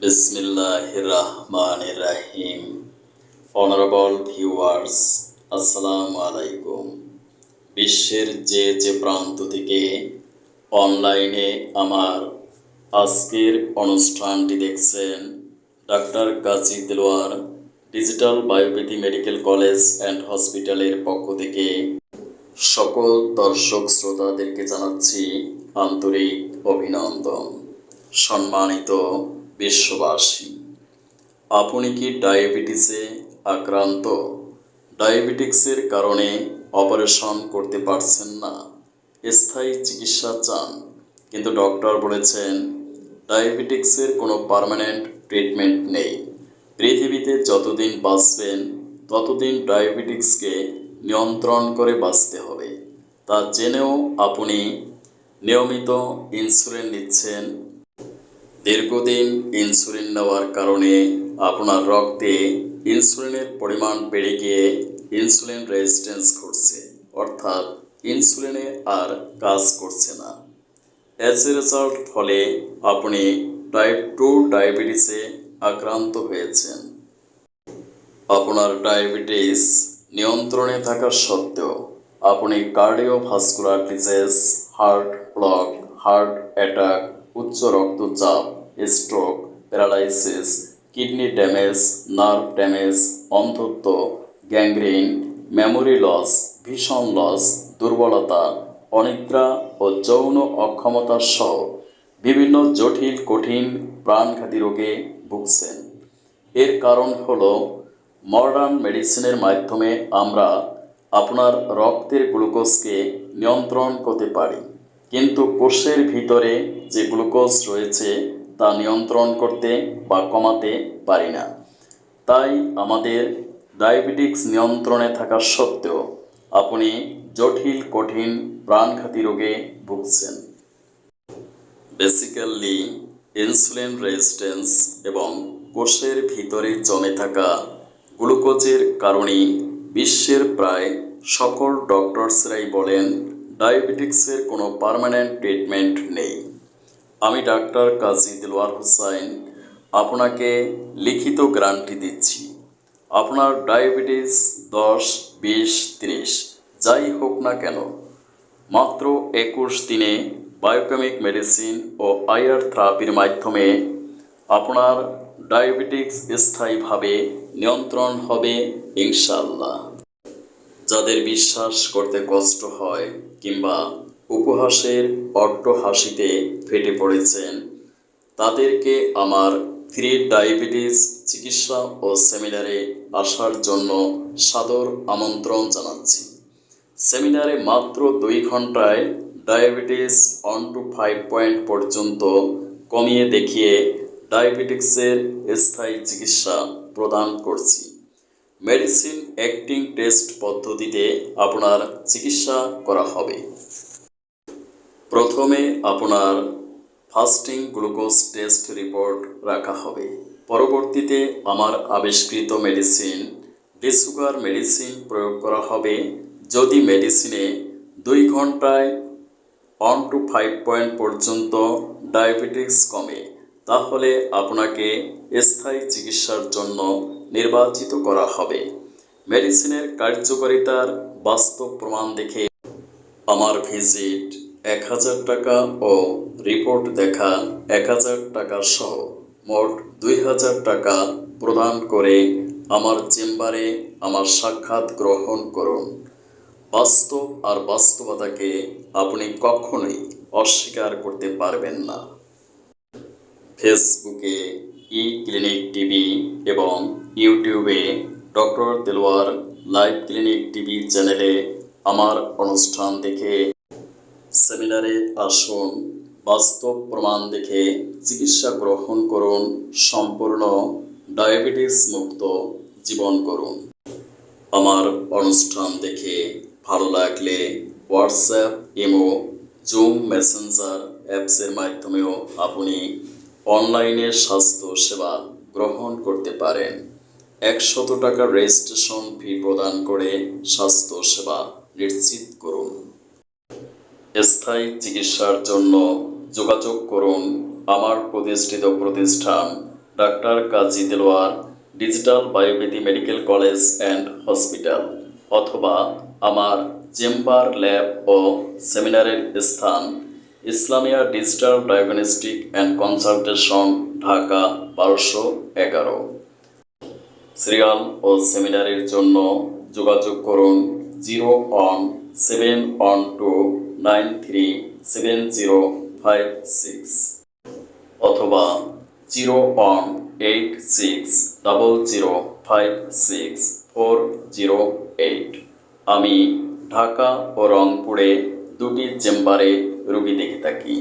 বিসমিল্লাহির রহমানির রহিম। Honourable viewers, আসসালামু আলাইকুম। বিশ্বের যে প্রান্ত থেকে অনলাইনে আমার আজকের অনুষ্ঠানটি দেখছেন, doctor Kazi Delwar digital biopathy medical college and হসপিটালের পক্ষ থেকে সকল দর্শক শ্রোতাদেরকে জানাচ্ছি আন্তরিক অভিনন্দন। সম্মানিত বিশ্ববাসী, আপনি কি ডায়াবেটিসে আক্রান্ত? ডায়াবেটিক্সের কারণে অপারেশন করতে পারছেন না, স্থায়ী চিকিৎসা চান, কিন্তু ডক্টর বলেছেন ডায়াবেটিক্সের কোনো পার্মানেন্ট ট্রিটমেন্ট নেই। পৃথিবীতে যতদিন বাঁচবেন ততদিন ডায়াবেটিক্সকে নিয়ন্ত্রণ করে বাঁচতে হবে। তা জেনেও আপনি নিয়মিত ইনসুলিন নিচ্ছেন। দীর্ঘদিন ইনসুলিন নেওয়ার কারণে আপনার রক্তে ইনসুলিনের পরিমাণ বেড়ে গিয়ে ইনসুলিন রেজিস্ট্যান্স ঘটছে, অর্থাৎ ইনসুলিনে আর কাজ করছে না। অ্যাজ এ রেজাল্ট ফলে আপনি টাইপ 2 ডায়াবেটিসে আক্রান্ত হয়েছেন। আপনার ডায়াবেটিস নিয়ন্ত্রণে থাকা সত্ত্বেও আপনি cardiovascular disease, heart block, heart attack, উচ্চ রক্তচাপ, stroke, paralysis, kidney damage, nerve damage, অন্ধত্ব, gangrene, memory loss, vision loss, দুর্বলতা, অনিদ্রা ও যৌন অক্ষমতা সহ বিভিন্ন জটিল কঠিন প্রাণঘাতী রোগে ভুগছেন। এর কারণ হলো মডার্ন মেডিসিনের মাধ্যমে আমরা আপনার রক্তের গ্লুকোজকে নিয়ন্ত্রণ করতে পারি, কিন্তু কোষের ভিতরে যে গ্লুকোজ রয়েছে তা নিয়ন্ত্রণ করতে বা কমাতে পারি না। তাই আমাদের ডায়াবেটিক্স নিয়ন্ত্রণে থাকা সত্ত্বেও আপনি জটিল কঠিন প্রাণঘাতী রোগে ভুগছেন। বেসিক্যালি ইনসুলিন রেজিস্ট্যান্স এবং কোষের ভিতরে জমে থাকা গ্লুকোজের কারণেই বিশ্বের প্রায় সকল ডক্টরসরাই বলেন ডায়াবেটিক্সের কোনো পার্মানেন্ট ট্রিটমেন্ট নেই। আমি ডাক্তার কাজী দেলোয়ার হোসাইন আপনাকে লিখিত গ্যারান্টি দিচ্ছি, আপনার ডায়াবেটিস 10, 20, 30 যাই হোক না কেন, মাত্র 21 দিনে বায়োকেমিক মেডিসিন ও আইআর থেরাপির মাধ্যমে আপনার ডায়াবেটিক্স স্থায়ীভাবে নিয়ন্ত্রণ হবে ইনশাআল্লাহ। যাদের বিশ্বাস করতে কষ্ট হয় কিংবা উপহাসের অট্ট হাসিতে ফেটে পড়েছেন, তাদেরকে আমার ফ্রি ডায়াবেটিস চিকিৎসা ও সেমিনারে আসার জন্য সাদর আমন্ত্রণ জানাচ্ছি। সেমিনারে মাত্র 2 ঘন্টায় ডায়াবেটিস 1 to 5 পয়েন্ট পর্যন্ত কমিয়ে দেখিয়ে ডায়াবেটিক্সের স্থায়ী চিকিৎসা প্রদান করছি। মেডিসিন অ্যাক্টিং টেস্ট পদ্ধতিতে আপনার চিকিৎসা করা হবে। প্রথমে আপনার ফাস্টিং গ্লুকোজ টেস্ট রিপোর্ট রাখা হবে। পরবর্তীতে আমার আবিষ্কৃত মেডিসিন ডিসুগার মেডিসিন প্রয়োগ করা হবে। যদি মেডিসিনে 2 ঘন্টায় 1 to 5 পয়েন্ট পর্যন্ত ডায়াবেটিক্স কমে, তাহলে আপনাকে স্থায়ী চিকিৎসার জন্য নির্বাচিত করা হবে। মেডিসিনের কার্যকারিতার বাস্তব প্রমাণ দেখে আমার ভিজিট 1000 টাকা ও রিপোর্ট দেখা 1000 টাকা সহ মোট 2000 টাকা প্রদান করে আমার চেম্বারে আমার সাক্ষাৎ গ্রহণ করুন। বাস্তব আর বাস্তবতাকে আপনি কখনোই অস্বীকার করতে পারবেন না। ফেসবুকে ই ক্লিনিক টিভি এবং ইউটিউবে doctor Delwar live clinic TV চ্যানেলে আমার অনুষ্ঠান দেখে সেমিনারে আসুন, বাস্তব প্রমাণ দেখে চিকিৎসা গ্রহণ করুন, সম্পূর্ণ ডায়াবেটিস মুক্ত জীবন করুন। আমার অনুষ্ঠান দেখে ভালো লাগলে হোয়াটসঅ্যাপ, ইমো, জুম, মেসেঞ্জার অ্যাপসের মাধ্যমেও আপনি অনলাইনে স্বাস্থ্য সেবা গ্রহণ করতে পারেন। 100 টাকা রেজিস্ট্রেশন ফি প্রদান করে স্বাস্থ্য সেবা নিশ্চিত করুন। স্থায়ী চিকিৎসার জন্য যোগাযোগ করুন আমার প্রতিষ্ঠিত প্রতিষ্ঠান doctor Kazi Delwar digital biopathy medical college and hospital, অথবা আমার চেম্বার, ল্যাব ও সেমিনারের স্থান Islamia digital diagnostic and consultation, Dhaka 1211। Serial ও সেমিনারের জন্য যোগাযোগ করুন 01712937056 অথবা 01860056408। আমি ঢাকা ও রংপুরে দুটি চেম্বারে রোগী দেখে থাকি।